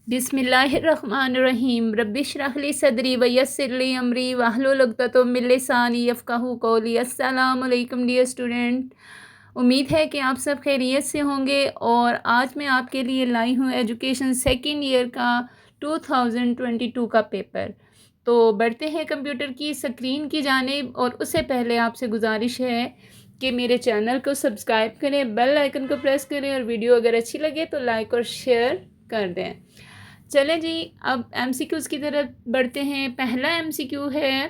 बिस्मिल्लाहिर्रहमानिर्रहीम रब्बि इश्रह ली सदरी व यस्सिर ली अमरी वाहलुल उक़दतम मिन लिसानी यफ़क़हू क़ौली। अस्सलामु अलैकुम डियर स्टूडेंट, उम्मीद है कि आप सब खैरियत से होंगे। और आज मैं आपके लिए लाई हूँ एजुकेशन सेकंड ईयर का 2022 का पेपर। तो बढ़ते हैं कंप्यूटर की स्क्रीन की जानिब, और उससे पहले आपसे गुजारिश है कि मेरे चैनल को सब्सक्राइब करें, बेल आइकन को प्रेस करें, और वीडियो अगर अच्छी लगे तो लाइक और शेयर कर दें। चलें जी, अब एमसीक्यूज़ की तरफ बढ़ते हैं। पहला एमसीक्यू है,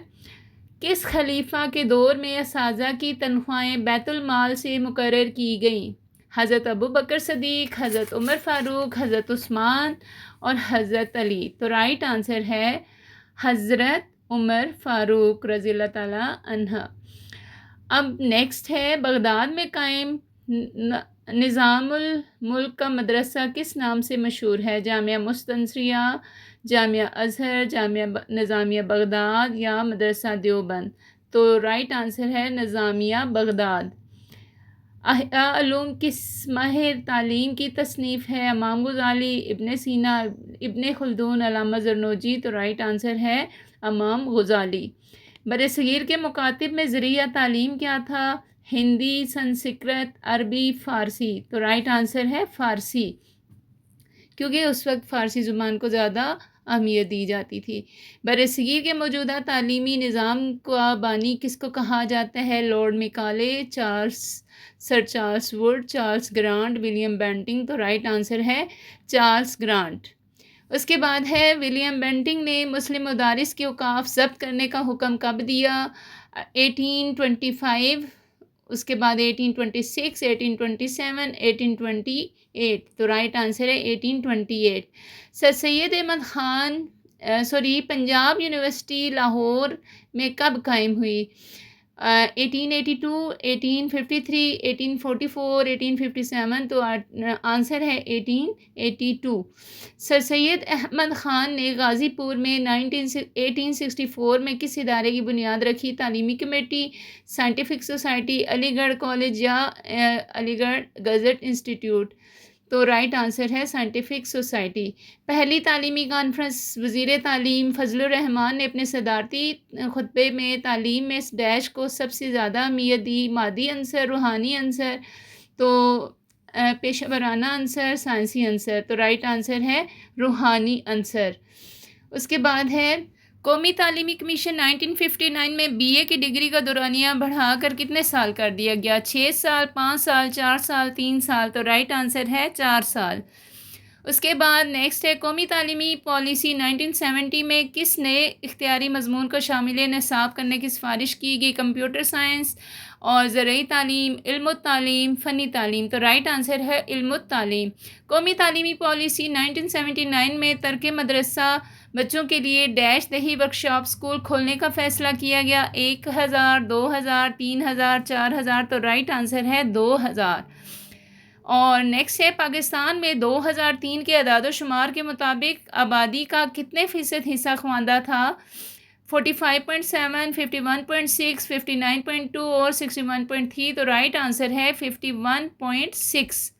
किस खलीफा के दौर में असातिज़ा की तनख्वाहें बैतुल माल से मुकर्रर की गईं? हज़रत अबू बकर सदीक, हज़रत उमर फ़ारूक, हज़रत उस्मान और हज़रत अली। तो राइट आंसर है हज़रत उमर फ़ारूक रज़ी अल्लाह ताला अन्हा। अब नेक्स्ट है, बगदाद में कायम निज़ामुल मुल्क का मदरसा किस नाम से मशहूर है? जामिया मुस्तनसिरिया, जामिया अज़हर, जामिया निज़ामिया बगदाद या मदरसा देवबंद। तो राइट आंसर है निज़ामिया बगदाद। उलूम किस माहिर तालीम की तसनीफ़ है? इमाम गज़ाली, इब्न सीना, इब्न खुल्दून, अल्लामा ज़रनोजी। तो राइट आंसर है इमाम गज़ाली। बरसगीर के मुकातिब में ज़रिया तालीम क्या था? हिंदी, संस्कृत, अरबी, फ़ारसी। तो राइट आंसर है फ़ारसी, क्योंकि उस वक्त फ़ारसी ज़ुबान को ज़्यादा अहमियत दी जाती थी। बरसगीर के मौजूदा तालीमी निज़ाम का बानी किसको कहा जाता है? Lord Macaulay, sir Charles Wood, Charles Grant, William Bentinck. तो राइट आंसर है चार्ल्स ग्रांट। उसके बाद है, विलियम बेंटिंग ने मुस्लिम मदारिस के औकाफ ज़ब्त करने का हुक्म कब दिया? 1825, उसके बाद 1826, 1827, 1828। तो राइट आंसर है 1828। सर सैयद अहमद ख़ान पंजाब यूनिवर्सिटी लाहौर में कब कायम हुई? 1882, 1853, 1844, 1857। तो आंसर है 1882। सर सैयद अहमद ख़ान ने गाज़ीपुर में 1864 में किस इदारे की बुनियाद रखी? तालीमी committee, scientific society, Aligarh college या अलीगढ़ गज़ट इंस्टीट्यूट। तो राइट आंसर है साइंटिफिक सोसाइटी। पहली तालीमी कॉन्फ्रेंस वज़ीर तालीम फजलुर रहमान ने अपने सदारती खुतबे में तालीम में इस डैश को सबसे ज़्यादा अहमियत दी? मादी अंसर, रूहानी अंसर, तो पेशेवराना अंसर, साइंसी अंसर। तो राइट आंसर है रूहानी अंसर। उसके बाद है, कौमी तालीमी कमीशन 1959 में बीए की डिग्री का दौरानिया बढ़ाकर कितने साल कर दिया गया? 6 साल, 5 साल, 4 साल, 3 साल। तो राइट आंसर है 4 साल। उसके बाद नेक्स्ट है, कौमी तालीमी पॉलिसी 1970 में किस नए इख्तियारी मजमून को शामिल निसाब करने की सिफारिश की गई? कंप्यूटर साइंस और ज़रई तालीम, इल्मुत तालीम, फ़नी तालीम। तो राइट आंसर है इल्मुत तालीम। कौमी तालीमी पॉलिसी 1979 में तरके मदरसा बच्चों के लिए डैश दही वर्कशॉप स्कूल खोलने का फ़ैसला किया गया? 1000, 2000, 3000, 4000। तो राइट आंसर है 2000। और नेक्स्ट है, पाकिस्तान में 2003 के अदाद शुमार के मुताबिक आबादी का कितने फ़ीसद हिस्सा ख्वांदा था? 45.7, 51.6, 59.2 और 61.3। तो राइट आंसर है 51.6।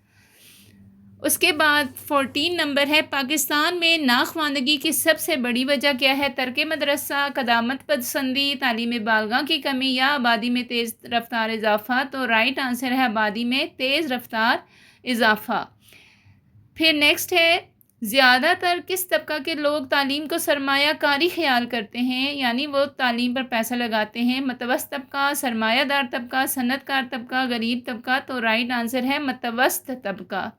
उसके बाद 14 नंबर है, पाकिस्तान में नाख्वानदगी की सबसे बड़ी वजह क्या है? तरके मदरसा, क़दामत पसंदी, तालीम बालगा की कमी या आबादी में तेज़ रफ्तार इजाफ़ा। तो राइट आंसर है आबादी में तेज़ रफ्तार इजाफ़ा। फिर नेक्स्ट है, ज़्यादातर किस तबका के लोग तालीम को सरमायाकारी ख्याल करते हैं, यानी वो तालीम पर पैसा लगाते हैं? मतवस्त तबका, सरमायादार तबका, सनतकार तबका, गरीब तबका। तो राइट आंसर है मतवस्त तबका।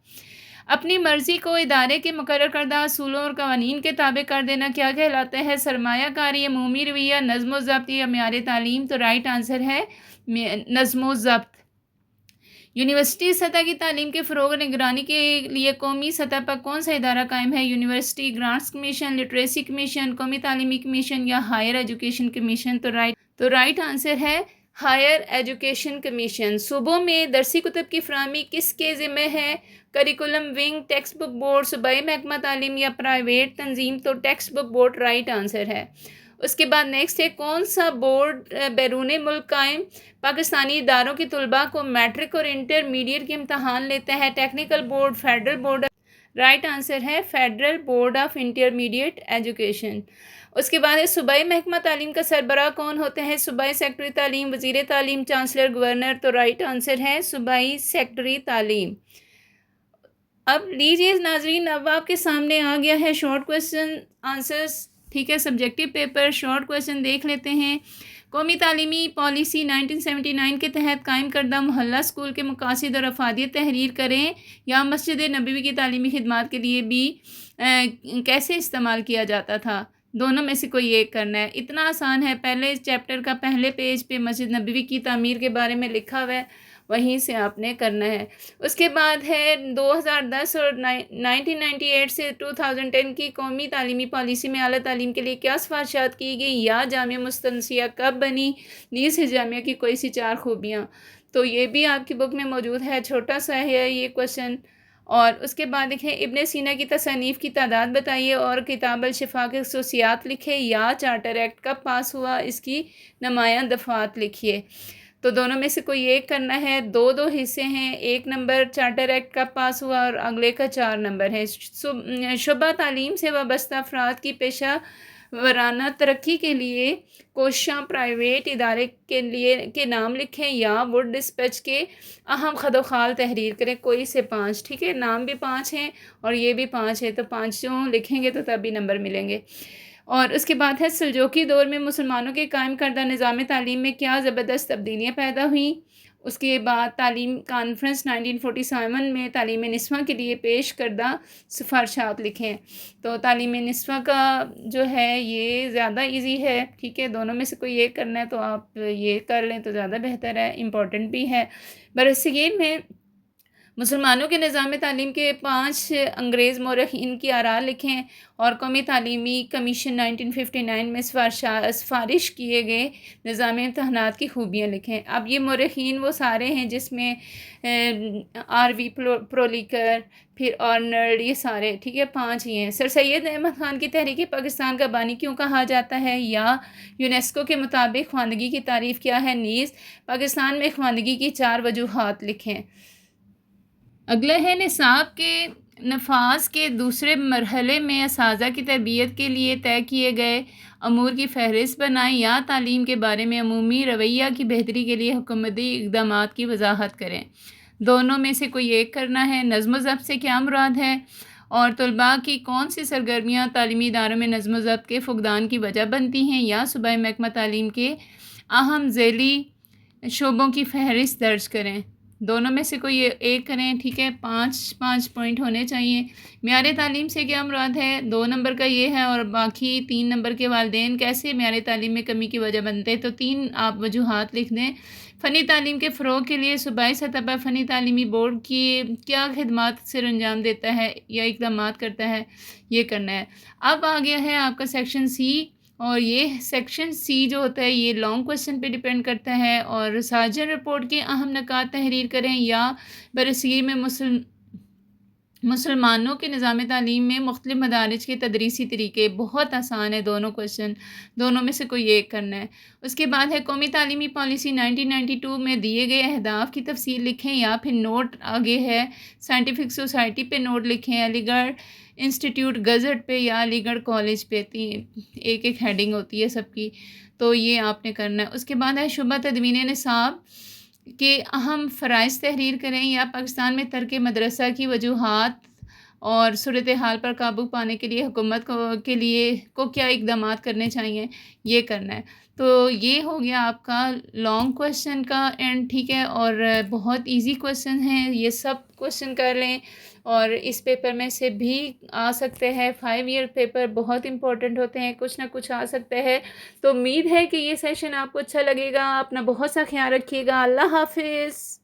अपनी मर्ज़ी को इदारे के मुकर्रर करदा असूलों और कवानीन के ताबे कर देना क्या कहलाता है? सरमायाकारी, अमूमी रवैया, नज़्म व ज़ब्त या मेयार तालीम। तो राइट आंसर है नज़्म व ज़ब्त। यूनिवर्सिटी सतह की तालीम के फ़रोग़ और निगरानी के लिए कौमी सतह पर कौन सा इदारा कायम है? University grants commission, literacy commission, कौमी तालीमी कमीशन या हायर एजुकेशन कमीशन। तो राइट आंसर है हायर एजुकेशन कमीशन। सूबों में दरसी कुतुब की फराहमी किसके ज़िम्मे है? Curriculum wing, text book board, सूबाई महकमा तालीम या प्राइवेट तंजीम। तो text book board right answer है। उसके बाद नेक्स्ट है, कौन सा बोर्ड बैरून मुल्क कायम पाकिस्तानी इदारों के तलबा को मैट्रिक और इंटरमीडिएट के इम्तहान लेता है? Technical board, federal board, right answer ہے federal board of intermediate education. اس کے بعد ہے صوبائی محکمہ تعلیم کا سربراہ کون ہوتے ہیں؟ صوبائی سیکٹری تعلیم، وزیر تعلیم، چانسلر، گورنر۔ تو رائٹ آنسر ہے صوبائی سیکٹری تعلیم۔ اب لیجیے ناظرین، اب آپ کے سامنے آ گیا ہے شارٹ کویسچن آنسرس، ٹھیک ہے، سبجیکٹیو پیپر شارٹ کویسچن دیکھ لیتے ہیں۔ قومی تعلیمی پالیسی 1979 کے تحت قائم کردہ محلہ اسکول کے مقاصد اور افادیت تحریر کریں، یا مسجد نبوی کی تعلیمی خدمات کے لیے بھی کیسے استعمال کیا جاتا تھا؟ دونوں میں سے کوئی ایک کرنا ہے، اتنا آسان ہے۔ پہلے چیپٹر کا پہلے پیج پہ مسجد نبوی کی تعمیر کے بارے میں لکھا ہوا ہے، وہیں سے آپ نے کرنا ہے۔ اس کے بعد ہے 2010 اور 1998 سے 2010 کی قومی تعلیمی پالیسی میں اعلیٰ تعلیم کے لیے کیا سفارشات کی گئی، یا جامعہ مستنسیہ کب بنی؟ نیز جامعہ کی کوئی سی 4 خوبیاں۔ تو یہ بھی آپ کی بک میں موجود ہے، چھوٹا سا ہے یہ کویسچن۔ اور اس کے بعد دیکھیں ابن سینا کی تصانیف کی تعداد بتائیے اور کتاب الشفا کے خصوصیات لکھے، یا چارٹر ایکٹ کب پاس ہوا، اس کی نمایاں دفعات لکھیے۔ تو دونوں میں سے کوئی ایک کرنا ہے، دو حصے ہیں، 1 نمبر چارٹر ایکٹ کب پاس ہوا اور اگلے کا 4 نمبر ہے۔ شعبہ تعلیم سے وابستہ افراد کی پیشہ ورانہ ترقی کے لیے کوشاں پرائیویٹ ادارے کے نام لکھیں، یا ووڈ ڈسپیچ کے اہم خدوخال تحریر کریں، کوئی سے 5، ٹھیک ہے، نام بھی 5 ہیں اور یہ بھی 5 ہے، تو 5 لکھیں گے تو تبھی نمبر ملیں گے۔ اور اس کے بعد ہے سلجوقی دور میں مسلمانوں کے قائم کردہ نظام تعلیم میں کیا زبردست تبدیلیاں پیدا ہوئیں۔ اس کے بعد تعلیم کانفرنس 1947 میں تعلیم نسواں کے لیے پیش کردہ سفارشات لکھیں۔ تو تعلیم نسواں کا جو ہے یہ زیادہ ایزی ہے، ٹھیک ہے، دونوں میں سے کوئی ایک کرنا ہے تو آپ یہ کر لیں تو زیادہ بہتر ہے، امپورٹنٹ بھی ہے۔ برصغیر میں مسلمانوں کے نظام تعلیم کے 5 انگریز مورخین کی آراء لکھیں، اور قومی تعلیمی کمیشن 1959 میں سفارش کیے گئے نظام امتحانات کی خوبیاں لکھیں۔ اب یہ مورخین وہ سارے ہیں جس میں RV پرولیکر، پھر آرنلڈ، یہ سارے، ٹھیک ہے، 5 ہی ہیں۔ سر سید احمد خان کی تحریک پاکستان کا بانی کیوں کہا جاتا ہے، یا یونیسکو کے مطابق خواندگی کی تعریف کیا ہے، نیز پاکستان میں خواندگی کی 4 وجوہات لکھیں۔ اگلا ہے نصاب کے نفاذ کے دوسرے مرحلے میں اساتذہ کی تربیت کے لیے طے کیے گئے امور کی فہرست بنائیں، یا تعلیم کے بارے میں عمومی رویہ کی بہتری کے لیے حکومتی اقدامات کی وضاحت کریں۔ دونوں میں سے کوئی ایک کرنا ہے۔ نظم و ضبط سے کیا مراد ہے، اور طلباء کی کون سی سرگرمیاں تعلیمی اداروں میں نظم و ضبط کے فقدان کی وجہ بنتی ہیں، یا صوبائی محکمہ تعلیم کے اہم ذیلی شعبوں کی فہرست درج کریں۔ دونوں میں سے کوئی ایک کریں، ٹھیک ہے، 5 پوائنٹ ہونے چاہیے۔ معیار تعلیم سے کیا مراد ہے، 2 نمبر کا یہ ہے، اور باقی 3 نمبر کے والدین کیسے معیار تعلیم میں کمی کی وجہ بنتے ہیں، تو 3 آپ وجوہات لکھ دیں۔ فنی تعلیم کے فروغ کے لیے صوبائی سطح پر فنی تعلیمی بورڈ کی کیا خدمات سر انجام دیتا ہے یا اقدامات کرتا ہے، یہ کرنا ہے۔ اب آ گیا ہے آپ کا سیکشن سی، اور یہ سیکشن سی جو ہوتا ہے یہ لانگ کویسچن پہ ڈیپینڈ کرتا ہے، اور سارجن رپورٹ کے اہم نکات تحریر کریں، یا برصغیر میں مسلمانوں کے نظام تعلیم میں مختلف مدارج کے تدریسی طریقے۔ بہت آسان ہے دونوں کویسچن، دونوں میں سے کوئی ایک کرنا ہے۔ اس کے بعد ہے قومی تعلیمی پالیسی 1992 میں دیے گئے اہداف کی تفصیل لکھیں، یا پھر نوٹ آگے ہے سائنٹیفک سوسائٹی پہ نوٹ لکھیں، علی گڑھ انسٹیٹیوٹ گزٹ پہ، یا علی گڑھ کالج پہ، ایک ہیڈنگ ہوتی ہے سب کی، تو یہ آپ نے کرنا ہے۔ اس کے بعد ہے شعبہ تدوین نصاب کے اہم فرائض تحریر کریں، یا پاکستان میں ترک مدرسہ کی وجوہات اور صورتحال پر قابو پانے کے لیے حکومت کو کیا اقدامات کرنے چاہیے، یہ کرنا ہے۔ تو یہ ہو گیا آپ کا لانگ کویسچن کا اینڈ، ٹھیک ہے، اور بہت ایزی کویسچن ہیں، یہ سب کویسچن کر لیں، اور اس پیپر میں سے بھی آ سکتے ہیں۔ 5 ایئر پیپر بہت امپورٹنٹ ہوتے ہیں، کچھ نہ کچھ آ سکتا ہے۔ تو امید ہے کہ یہ سیشن آپ کو اچھا لگے گا، اپنا بہت سا خیال رکھیے گا، اللہ حافظ۔